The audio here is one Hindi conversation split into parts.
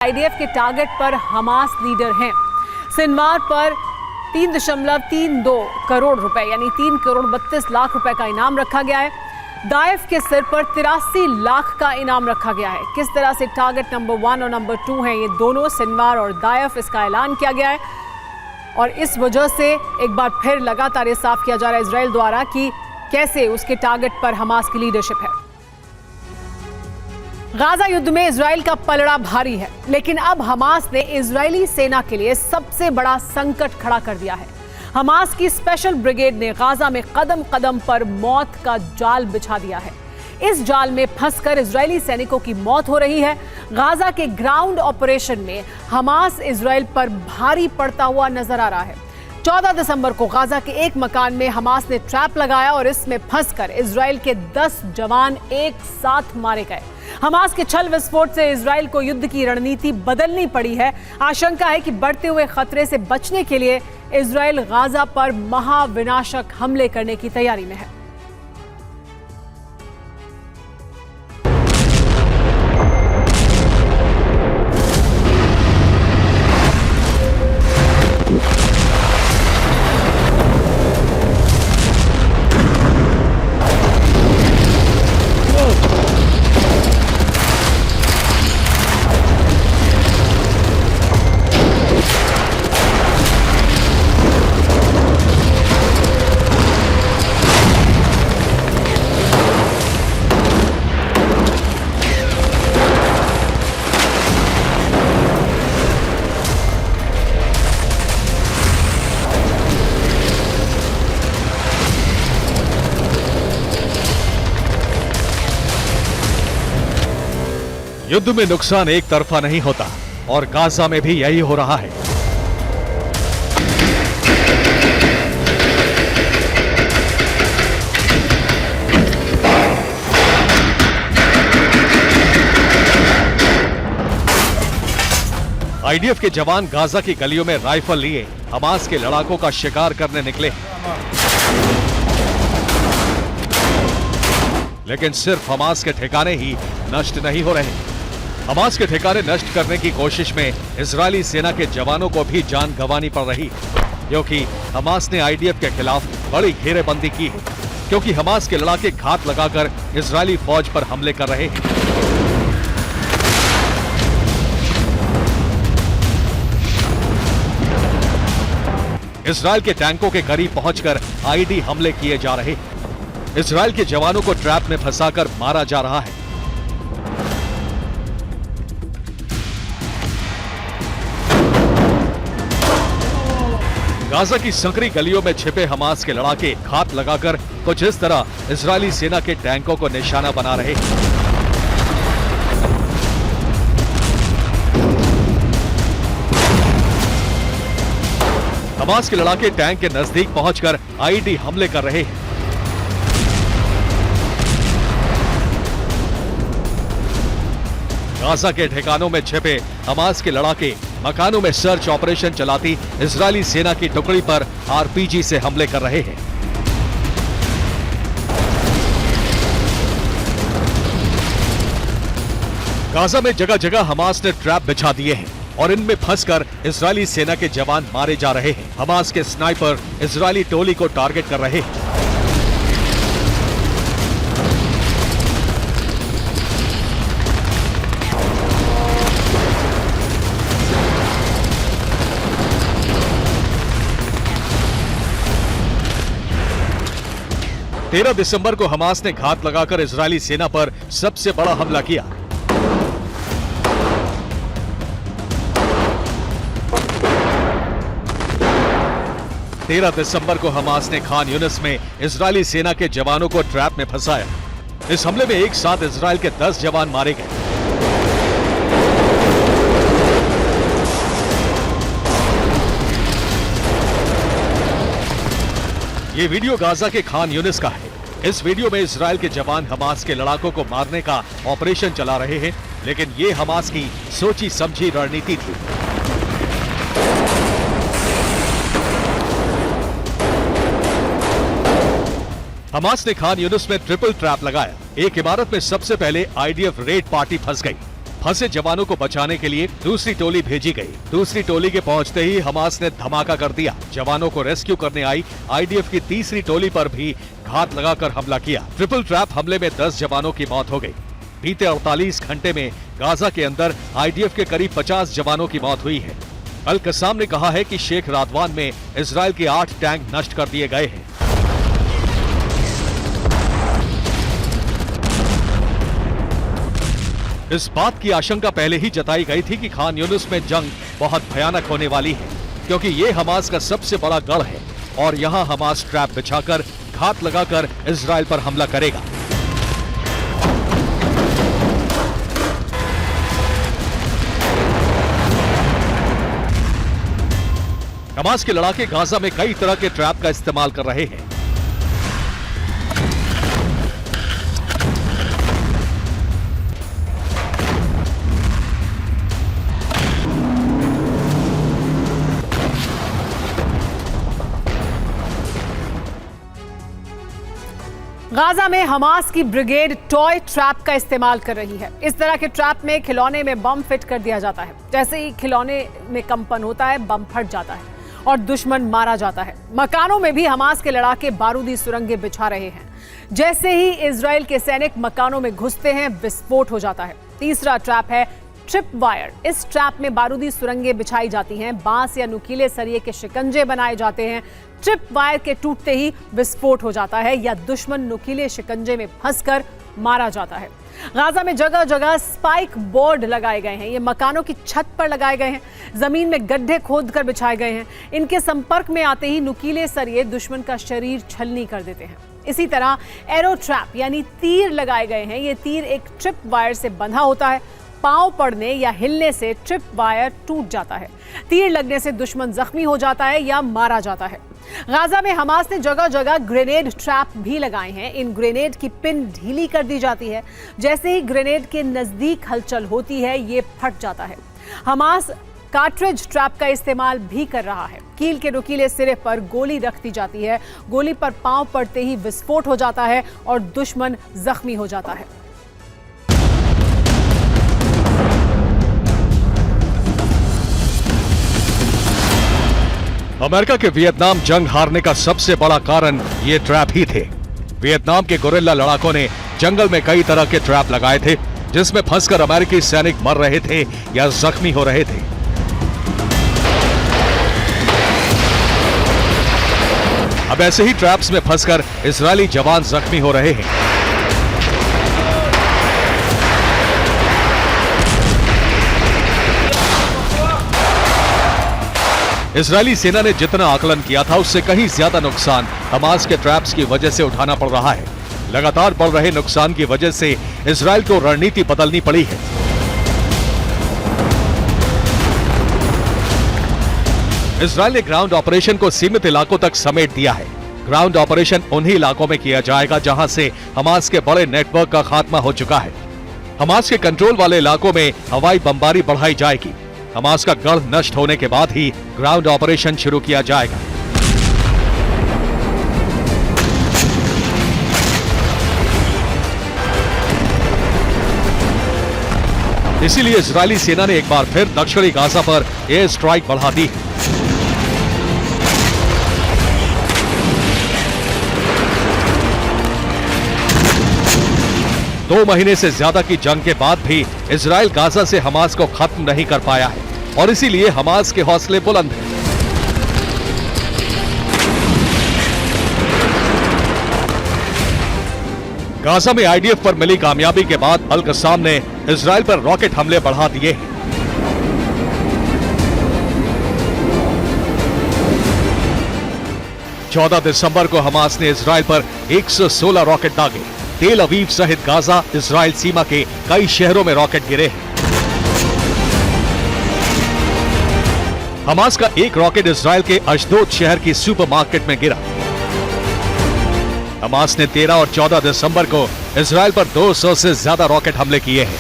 आईडीएफ के टारगेट पर हमास लीडर हैं। सिनवार पर 3.32 करोड़ रुपए यानी 3 करोड़ 32 लाख रुपए का इनाम रखा गया है। दाइफ के सिर पर 83 लाख का इनाम रखा गया है। किस तरह से टारगेट नंबर 1 और नंबर 2 हैं, ये दोनों सिनवार और दाइफ, इसका ऐलान किया गया है। और इस वजह से एक बार फिर लगातार ये साफ किया जा रहा है इजराइल द्वारा कि कैसे उसके टारगेट पर हमास की लीडरशिप है। गाजा युद्ध में इजराइल का पलड़ा भारी है, लेकिन अब हमास ने इजरायली सेना के लिए सबसे बड़ा संकट खड़ा कर दिया है। हमास की स्पेशल ब्रिगेड ने गाजा में कदम कदम पर मौत का जाल बिछा दिया है। इस जाल में फंसकर इजरायली सैनिकों की मौत हो रही है। गाजा के ग्राउंड ऑपरेशन में हमास इजराइल पर भारी पड़ता हुआ नजर आ रहा है। 14 दिसंबर को गाजा के एक मकान में हमास ने ट्रैप लगाया और इसमें फंसकर इजराइल के 10 जवान एक साथ मारे गए। हमास के छल विस्फोट से इजराइल को युद्ध की रणनीति बदलनी पड़ी है। आशंका है कि बढ़ते हुए खतरे से बचने के लिए इजराइल गाजा पर महाविनाशक हमले करने की तैयारी में है। युद्ध में नुकसान एक तरफा नहीं होता और गाजा में भी यही हो रहा है। आईडीएफ के जवान गाजा की गलियों में राइफल लिए हमास के लड़ाकों का शिकार करने निकले, लेकिन सिर्फ हमास के ठिकाने ही नष्ट नहीं हो रहे। हमास के ठिकाने नष्ट करने की कोशिश में इजरायली सेना के जवानों को भी जान गंवानी पड़ रही, क्योंकि हमास ने आईडीएफ के खिलाफ बड़ी घेरेबंदी की है, क्योंकि हमास के लड़ाके घात लगाकर इजरायली फौज पर हमले कर रहे हैं। इजरायल के टैंकों के करीब पहुंचकर आईडी हमले किए जा रहे हैं। इजरायल के जवानों को ट्रैप में फंसाकर मारा जा रहा है। गाजा की संकरी गलियों में छिपे हमास के लड़ाके घात लगाकर कुछ इस तरह इजरायली सेना के टैंकों को निशाना बना रहे हैं। हमास के लड़ाके टैंक के नजदीक पहुंचकर आईडी हमले कर रहे हैं। गाजा के ठिकानों में छिपे हमास के लड़ाके मकानों में सर्च ऑपरेशन चलाती इजरायली सेना की टुकड़ी पर आरपीजी से हमले कर रहे हैं। गाजा में जगह जगह हमास ने ट्रैप बिछा दिए हैं और इनमें फंसकर इजरायली सेना के जवान मारे जा रहे हैं। हमास के स्नाइपर इजरायली टोली को टारगेट कर रहे हैं। तेरह दिसंबर को हमास ने घात लगाकर इजरायली सेना पर सबसे बड़ा हमला किया। तेरह दिसंबर को हमास ने खान यूनिस में इजरायली सेना के जवानों को ट्रैप में फंसाया। इस हमले में एक साथ इजरायल के 10 जवान मारे गए। ये वीडियो गाजा के खान यूनिस का है। इस वीडियो में इजरायल के जवान हमास के लड़ाकों को मारने का ऑपरेशन चला रहे हैं, लेकिन ये हमास की सोची समझी रणनीति थी। हमास ने खान यूनिस में ट्रिपल ट्रैप लगाया। एक इमारत में सबसे पहले आईडीएफ रेड पार्टी फंस गई। फंसे जवानों को बचाने के लिए दूसरी टोली भेजी गई। दूसरी टोली के पहुंचते ही हमास ने धमाका कर दिया। जवानों को रेस्क्यू करने आई आईडीएफ की तीसरी टोली पर भी घात लगाकर हमला किया। ट्रिपल ट्रैप हमले में 10 जवानों की मौत हो गई। बीते 48 घंटे में गाजा के अंदर आईडीएफ के करीब 50 जवानों की मौत हुई है। अल कस्साम ने कहा है कि शेख रादवान में इजराइल के 8 टैंक नष्ट कर दिए गए हैं। इस बात की आशंका पहले ही जताई गई थी कि खान यूनिस में जंग बहुत भयानक होने वाली है, क्योंकि ये हमास का सबसे बड़ा गढ़ है और यहां हमास ट्रैप बिछाकर घात लगाकर इजराइल पर हमला करेगा। हमास के लड़ाके गाजा में कई तरह के ट्रैप का इस्तेमाल कर रहे हैं। गाजा में हमास की ब्रिगेड टॉय ट्रैप का इस्तेमाल कर रही है। इस तरह के ट्रैप में खिलौने में बम फिट कर दिया जाता है। जैसे ही खिलौने में कंपन होता है, बम फट जाता है और दुश्मन मारा जाता है। मकानों में भी हमास के लड़ाके बारूदी सुरंगें बिछा रहे हैं। जैसे ही इजराइल के सैनिक मकानों में घुसते हैं, विस्फोट हो जाता है। तीसरा ट्रैप है ट्रिप वायर। इस ट्रैप में बारूदी सुरंगें बिछाई जाती हैं, बांस या नुकीले सरिये के शिकंजे बनाए जाते हैं। ट्रिप वायर के टूटते ही विस्फोट हो जाता है या दुश्मन नुकीले शिकंजे में फंसकर मारा जाता है। गाजा में जगह जगह स्पाइक बोर्ड लगाए गए हैं। ये मकानों की छत पर लगाए गए हैं, जमीन में गड्ढे खोदकर बिछाए गए हैं। इनके संपर्क में आते ही नुकीले सरिये दुश्मन का शरीर छलनी कर देते हैं। इसी तरह एरो ट्रैप यानी तीर लगाए गए हैं। ये तीर एक ट्रिप वायर से बंधा होता है। पांव पड़ने या हिलने से ट्रिप वायर टूट जाता है। तीर लगने से दुश्मन जख्मी हो जाता है या मारा जाता है। गाजा में हमास ने जगह जगह ग्रेनेड ट्रैप भी लगाए हैं। इन ग्रेनेड की पिन ढीली कर दी जाती है। जैसे ही ग्रेनेड के नजदीक हलचल होती है, ये फट जाता है। हमास कार्ट्रिज ट्रैप का इस्तेमाल भी कर रहा है। कील के नुकीले सिरे पर गोली रख दी जाती है। गोली पर पांव पड़ते ही विस्फोट हो जाता है और दुश्मन जख्मी हो जाता है। अमेरिका के वियतनाम जंग हारने का सबसे बड़ा कारण ये ट्रैप ही थे। वियतनाम के गोरिल्ला लड़ाकों ने जंगल में कई तरह के ट्रैप लगाए थे, जिसमें फंसकर अमेरिकी सैनिक मर रहे थे या जख्मी हो रहे थे। अब ऐसे ही ट्रैप्स में फंसकर इजरायली जवान जख्मी हो रहे हैं। इजरायली सेना ने जितना आकलन किया था, उससे कहीं ज्यादा नुकसान हमास के ट्रैप्स की वजह से उठाना पड़ रहा है। लगातार बढ़ रहे नुकसान की वजह से इजराइल को रणनीति बदलनी पड़ी है। इजराइल ने ग्राउंड ऑपरेशन को सीमित इलाकों तक समेट दिया है। ग्राउंड ऑपरेशन उन्हीं इलाकों में किया जाएगा जहां से हमास के बड़े नेटवर्क का खात्मा हो चुका है। हमास के कंट्रोल वाले इलाकों में हवाई बमबारी बढ़ाई जाएगी। हमास का गढ़ नष्ट होने के बाद ही ग्राउंड ऑपरेशन शुरू किया जाएगा। इसीलिए इजरायली सेना ने एक बार फिर दक्षिणी गाजा पर एयर स्ट्राइक बढ़ा दी है। दो महीने से ज्यादा की जंग के बाद भी इजराइल गाजा से हमास को खत्म नहीं कर पाया है और इसीलिए हमास के हौसले बुलंद हैं। गाजा में आईडीएफ पर मिली कामयाबी के बाद अल कस्साम ने इजराइल पर रॉकेट हमले बढ़ा दिए हैं। चौदह दिसंबर को हमास ने इजराइल पर 116 रॉकेट दागे। तेल अवीव सहित गाजा इजराइल सीमा के कई शहरों में रॉकेट गिरे हैं। हमास का एक रॉकेट इजराइल के अशदोद शहर की सुपरमार्केट में गिरा। हमास ने 13 और 14 दिसंबर को इजराइल पर 200 से ज्यादा रॉकेट हमले किए हैं।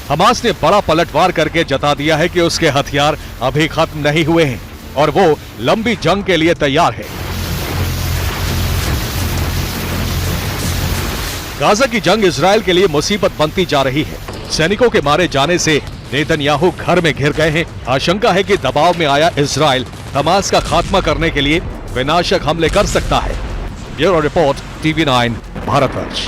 हमास ने बड़ा पलटवार करके जता दिया है कि उसके हथियार अभी खत्म नहीं हुए हैं और वो लंबी जंग के लिए तैयार है। गाजा की जंग इजराइल के लिए मुसीबत बनती जा रही है। सैनिकों के मारे जाने से नेतन्याहू घर में घिर गए हैं। आशंका है कि दबाव में आया इजराइल हमास का खात्मा करने के लिए विनाशक हमले कर सकता है। Bureau report, TV9 Bharatvarsh.